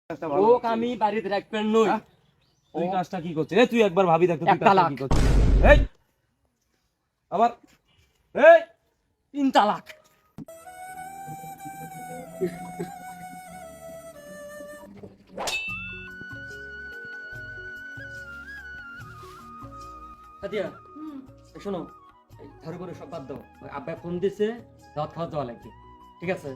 Okay আমি বাড়িতে রাখবেন নই। তুই কাজটা কি করছিস? তুই একবার ভাবি দেখ তো তুই একটা কাজটা লাখ। কি করছিস? এই আবার এই 3 তালাক। সাদিয়া শোনো, ধরে করে সব বাদ দাও। আব্বা ফোন দিছে, দাওয়াত খাওয়া যাওয়া লাগবে, ঠিক আছে?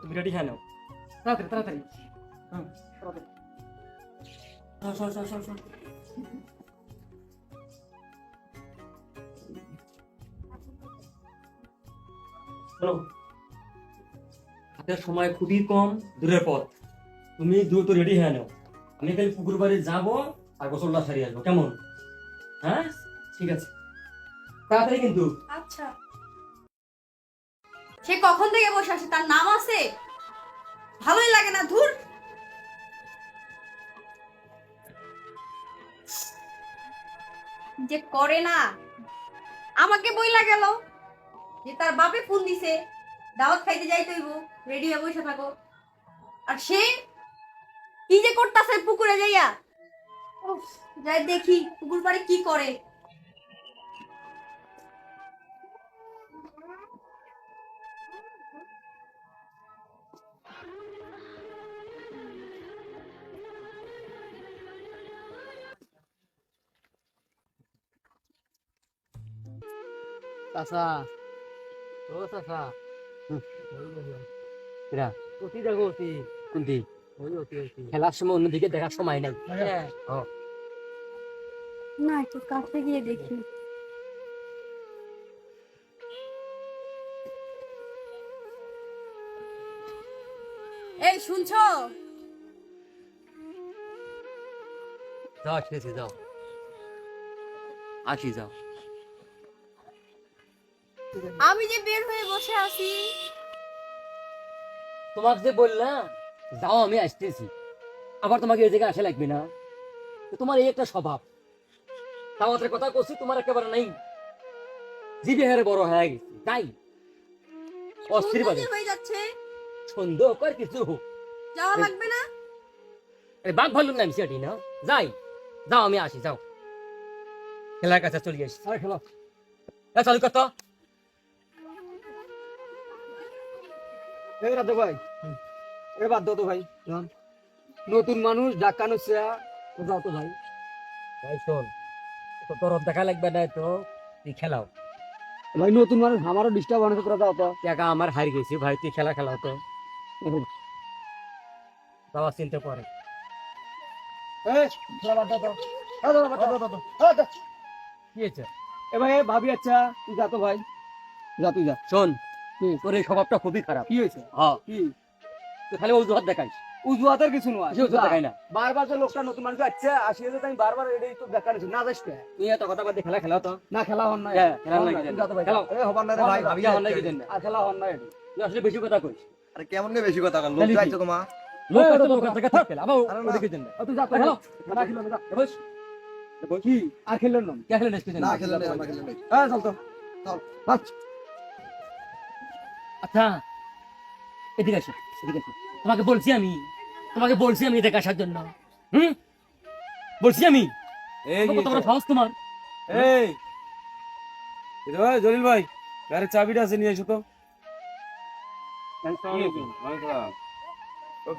তুমি রেডি হয়ে নাও, তাড়াতাড়ি তাড়াতাড়ি। হুম, তাড়াতাড়ি। শোন শোন শোন শোন। শোনো, হাতের সময় খুবই কম, দূরের পথ। তুমি দ্রুত রেডি হয়ে নাও। আমি খালি পুকুর বাড়ি যাবো আর গোসলটা সারিয়ে আসবো, কেমন? হ্যাঁ ঠিক আছে, তাড়াতাড়ি কিন্তু। আচ্ছা, সে কখন থেকে বসে আছে? তার নাম আছে? ভালোই লাগে না, ধুর। যে করে না, আমাকে বইলা গেল যে তার বাপে ফোন দিছে, দাওয়াত খাইতে যাইতে হইব, রেডি হয়ে বসে থাকো। আর সে কি যে করতেছে পুকুরে যাইয়া, উফ, যাই দেখি পুকুর পাড়ে কি করে। চাচা, ও চাচা, এরা অতি দেখো, অতি কোনটি খেলার সময় অন্যদিকে দেখার সময় নাই। না, একটু কাছে গিয়ে দেখি। এই শুনছো? যাও ঠিক আছে, যাও আসি, যাও। আমি যে বের হয়ে বসে আছি। তোমাকে যে বললাম যাও আমি আসতেছি, আবার তোমাকে এই জায়গায় আসা লাগবে না। তো তোমার এই একটা স্বভাব, দাওয়াতের কথা করছি তোমার একেবারে নাই, জিভে হারে বড় হয়ে গেছে তাই অস্থির বাদে সন্ধ্যা হয়ে যাচ্ছে, সন্দেহ কর কিছু হোক। যাওয়া লাগবে না? বাঘ ভাল্লুক নাম সেটি না, যাই, যাও আমি আসি, যাও খেলার কাছে চলে আসি। খেলো চালু কত রাধে ভাই, এ বাদ দাও তো ভাই, নতুন মানুষ ডাকানো যাও তো ভাই। ভাই শোন, তো তরফ দেখা লাগবে না, তো তুই খেলাও। ভাই নতুন মানুষ আমারও ডিস্টার্ব অনেক করে দাও তো। টাকা আমার হারিয়ে গেছি ভাই, তুই খেলা খেলাও তো, বাবা চিনতে পারে। কি হয়েছে? এ ভাই ভাবি, আচ্ছা তুই যা তো ভাই, যা তুই যা। শোন, তোর এই স্বভাবটা খুবই খারাপ। কি হয়েছে? হ্যাঁ, কি তুই খালি অজুহাত দেখাইস। উজুয়াতের কিছু নয়, কিছু অজুহাত দেখাই না। বারবার যে লোকটা নতুন মানুষ আচ্ছা আসিয়ে যে আমি বারবার এটাই তো দেখানো না যাস কে। তুই এত কথা বাদে খেলা খেলাও তো। না খেলা হন না, হ্যাঁ, খেলা হন না, তুই যা তো ভাই, খেলাও। এ হবার না রে ভাই, ভাবি খেলা হন না কি জন্য? আর খেলা হন না এটি। তুই আসলে বেশি কথা কইস। আরে কেমন নে বেশি কথা লোক তাহলে কি? যাইছো তোমা লোক আছে, লোক থেকে থাক খেলা, আবার আরে না। ওদিকে জন্য। তুই যা তো খেলো। না খেলো না, বস কি আর খেললেন না? কে খেলে নেক্সট না খেলে নেই আমরা খেলে নেই হ্যাঁ চল তো, চল বাস। আচ্ছা এদিকে আসো, এদিকে আসো। তোমাকে বলছি আমি এদিকে আসার জন্য। বলছি আমি, এই কি কত বড় সাহস তোমার? এই এটা ভাই জলিল ভাই, গাড়ির চাবিটা আছে নিয়ে এসো তো।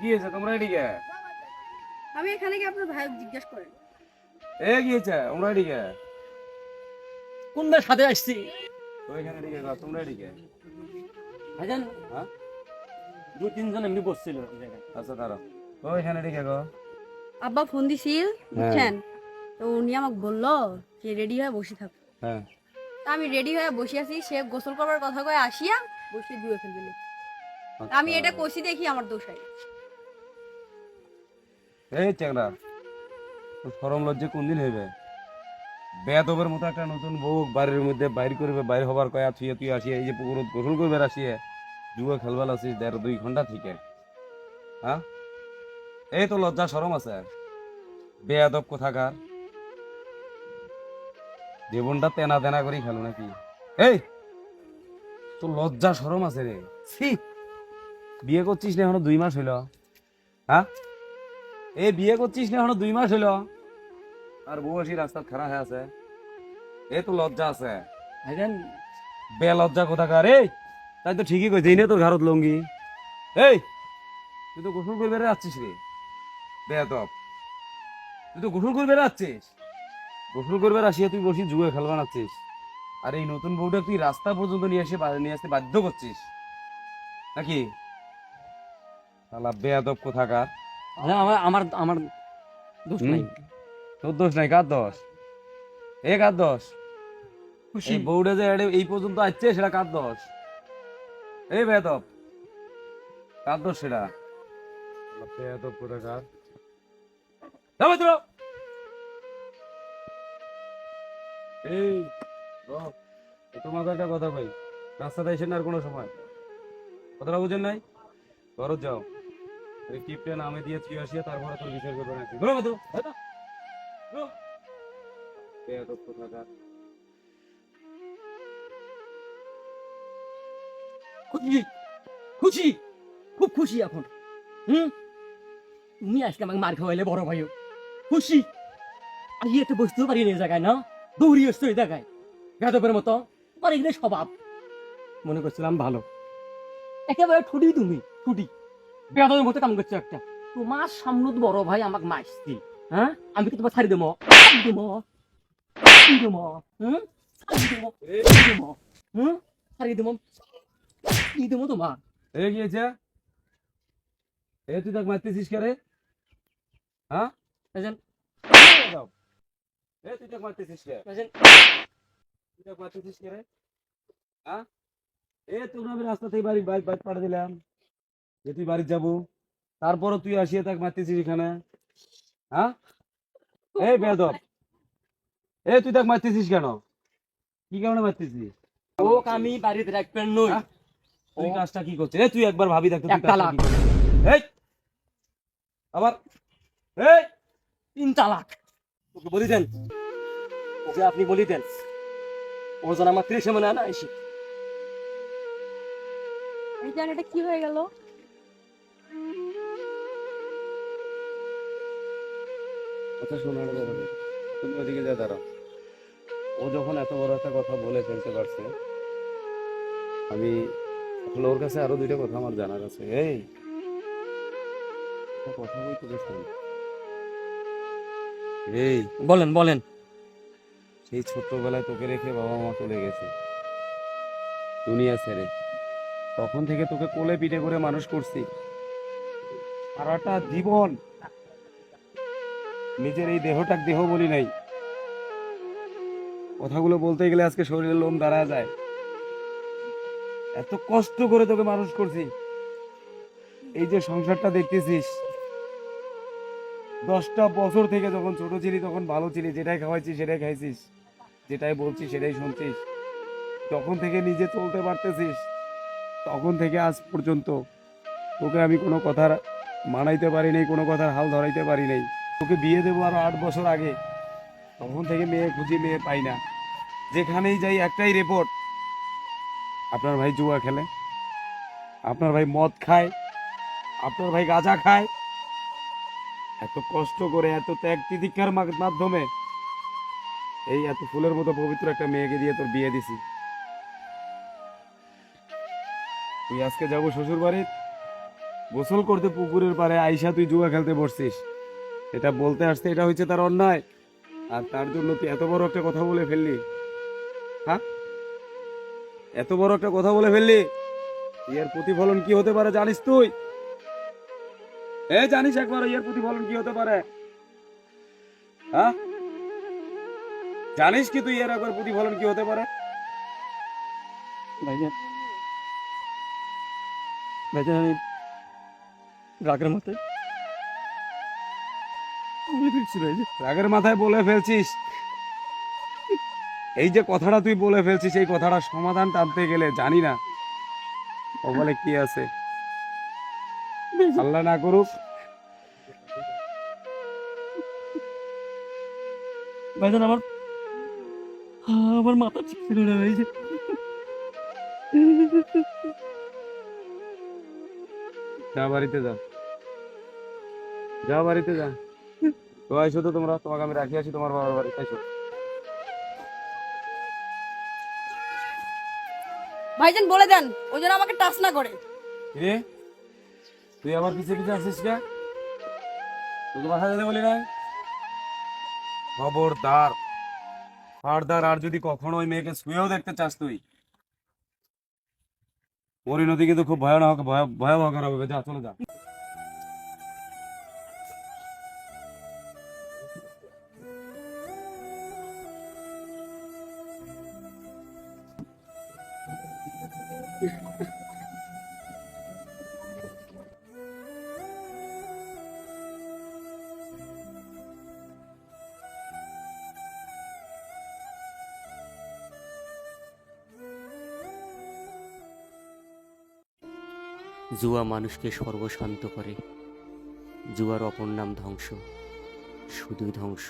কি হয়েছে তোমরা এদিকে? আমি এখানে গিয়ে আপনার ভাই জিজ্ঞেস করেন। এ কি হয়েছে তোমরা এদিকে? কোনটার সাথে আসছি ওইখানে এদিকে তোমরা এদিকে। ভাইজান? হ্যাঁ? 2-3 জন এমনি বসছিল এই জায়গায়। আচ্ছা দাঁড়াও, ওইখানে এদিকে গো। আব্বা ফোন দিছিল, বুঝছেন? তো উনি আমাকে বললো যে রেডি হয়ে বসে থাকো। হ্যাঁ, তা আমি রেডি হয়ে বসে আছি, সে গোসল করবার কথা কয়ে আসিয়া বসে জুয়ে ফেলবে। আমি এটা কষি দেখি আমার দোষ হয়। এই চ্যাংড়া, তোর শরম লজ্জা কোনদিন হইবে? বেয়াদবের মতো একটা নতুন বউ বাড়ির মধ্যে বাইর করবে, বাইর হবার কয়া তুই তুই আসিয়ে এই যে পুকুর গোসল করবে আসিয়ে জুয়া খেলবার আছিস 1.5-2 ঘন্টা থেকে। হ্যাঁ, এই তো লজ্জা শরম আছে? বেয়াদব কোথাকার, জীবনটা তেনা তেনা করে খেলো নাকি? এই তোর লজ্জা শরম আছে রে? ছি, বিয়ে করছিস না এখনো 2 মাস হইল? হ্যাঁ, এই বিয়ে করছিস না এখনো 2 মাস হলো আর বউ আসি রাস্তা খারাপ হয়ে আছে, এ তো লজ্জা আছে। ভাইজান বে লজ্জা কোথাকার এই, তাই তো ঠিকই কইছি না তোর ঘরত লঙ্গি। এই তুই তো গোসল করে বেড়ে যাচ্ছিস রে বেয়াদব, তুই তো গোসল করে বেড়ে যাচ্ছিস, গোসল করবে আসিয়া তুই বসি জুয়ে খেলবা নাচ্ছিস, আর এই নতুন বউটা তুই রাস্তা পর্যন্ত নিয়ে আসতে বাধ্য করছিস নাকি? শালা বেয়াদব কোথাকার। আমার আমার আমার দোষ নাই। তোর দোষ নাই, কার দোষ? এ কার দোষ? খুশি এই বউটা যে এই পর্যন্ত আসছে সেটা কার দোষ? এই বেয়াদব কার দোষ সেটা? বেয়াদব কোথাকার। যাবে তো এই তোমার একটা কথা ভাই, রাস্তাতে এসে না আর কোনো সময় কথাটা বুঝেন নাই, ঘরত যাও ওই টিপটা নামে দিয়ে তুই আসিয়া তারপরে তোর বিচার করবে নাকি বলো তো। বেয়াদব কোথাকার। খুশি খুশি খুব খুশি এখন। তুমি আজকে আমাকে মার খাওয়াইলে বড় ভাইও খুশি। আর ইয়ে তো বুঝতেও পারি না এই জায়গায় না, দৌড়ি আসছো এই জায়গায় গাদবের মতো। আর এগুলো স্বভাব মনে করছিলাম ভালো, একেবারে ঠুটি তুমি ঠুটি বেদবের মতো কাম করছো একটা। তোমার সামনে তো বড় ভাই আমাকে মারছি, হ্যাঁ আমি কি তোমার ছাড়ি দেবো? দেবো দেবো হুম ছাড়ি দেবো দেবো হুম ছাড়ি দেবো কি দেবো তোমার? এ গিয়েছে এ তুই তাকে মারতেছিস কে রে? হ্যাঁ ভাইজান এ তুই তাকে মারতেছিস কে? ভাইজান তুই তাকে মারতেছিস কে রে? হ্যাঁ এ তোকে আমি রাস্তা থেকে বাড়ি বাইক বাইক পাঠিয়ে দিলাম যে তুই বাড়ি যাবো, তারপরও তুই আসিয়ে তাকে মারতেছিস এখানে। হ্যাঁ এই বেয়াদব, এ তুই তাকে মারতেছিস কেন? কি কারণে মারতেছিস? ওক আমি বাড়িতে রাখবেন নই। হ্যাঁ? তুই কাজটা কি করছিস? এ তুই একবার ভাবি দেখ তো তুই এক কাজটা তালাক। কি করছিস? এই আবার এই 3 তালাক ওকে বলি দেন, ওকে আপনি বলি দেন ও যেন আমার 30 মনে না এসে। ভাইজান এটা কি হয়ে গেল? কথা শোনার ব্যাপারে তুমি ওদিকে যা দাঁড়াও। ও যখন এত বড় একটা কথা বলে ফেলতে পারছে, আমি আসলে ওর কাছে আরো 2টা কথা আমার জানার আছে। এই একটা কথা বই তোকে শোন। এই বলেন বলেন। সেই ছোট্টবেলায় তোকে রেখে বাবা মা চলে গেছে দুনিয়া ছেড়ে, তখন থেকে তোকে কোলে পিঠে করে মানুষ করছি সারাটা জীবন। নিজের এই দেহটাকে দেহ বলি নাই, কথাগুলো বলতে গেলে আজকে শরীরের লোম দাঁড়া যায়। এত কষ্ট করে তোকে মানুষ করছি, এই যে সংসারটা দেখতেছিস 10টা বছর থেকে যখন ছোট ছিলি তখন ভালো ছিলি, যেটাই খাওয়াইছিস সেটাই খাইছিস, যেটাই বলছিস সেটাই শুনছিস, তখন থেকে নিজে চলতে পারতেছিস, তখন থেকে আজ পর্যন্ত তোকে আমি কোনো কথার মানাইতে পারি নাই, কোনো কথার হাল ধরাইতে পারি নাই। তোকে বিয়ে দেবো আরো 8 বছর আগে, তখন থেকে মেয়ে খুঁজি মেয়ে পাই না। যেখানেই যাই একটাই রিপোর্ট, আপনার ভাই জুয়া খেলে, আপনার ভাই মদ খায়, আপনার ভাই গাঁজা খায়। এত কষ্ট করে এত ত্যাগ তিতিক্ষার মাধ্যমে এই এত ফুলের মতো পবিত্র একটা মেয়েকে দিয়ে তোর বিয়ে দিছি। তুই আজকে যাবো শ্বশুর বাড়ি, গোসল করতে পুকুরের পাড়ে আইসা তুই জুয়া খেলতে বসছিস, এটা বলতে আসছে এটা হচ্ছে তার অন্যায়, আর তার জন্য তুই এত বড় একটা কথা বলে ফেললি। হ্যাঁ এত বড় একটা কথা বলে ফেললি, এর প্রতিফলন কি হতে পারে জানিস তুই? জানিস একবার এর প্রতিফলন কি হতে পারে? হ্যাঁ জানিস কি তুই এর একবার প্রতিফলন কি হতে পারে? ভাইজান ভাইজান আমি রাগের মতে বলে ফেলছি ভাইজান। রাগের মাথায় বলে ফেলছিস? এই যে কথাটা তুই বলে ফেলছিস, এই কথাটা সমাধান টানতে গেলে জানি না ও বলে কি আছে, আল্লাহ না করুক। ভাইজান আমার আমার মাথা ঠিক ছিল না ভাইজান। যা বাড়িতে যা, যা বাড়িতে যা। তো আইসো তো তোমরা, তোমাকে আমি রাখি আসি তোমার বাবার বাড়িতে আইসো। ভাইজান বলে দেন ওই জন্য আমাকে টাচ না করে। রে তুই আমার পিছে পিছে আসিস কে? তোকে বাসা যেতে বলি নাই? খবরদার, ফারদার আর যদি কখনো ওই মেয়েকে শুয়েও দেখতে চাস তুই, পরিণতি কিন্তু খুব ভয়ানক ভয়াবহ খারাপ হবে। যা চলে যা। জুয়া মানুষকে সর্বশান্ত করে। জুয়ার অপর নাম ধ্বংস, শুধুই ধ্বংস।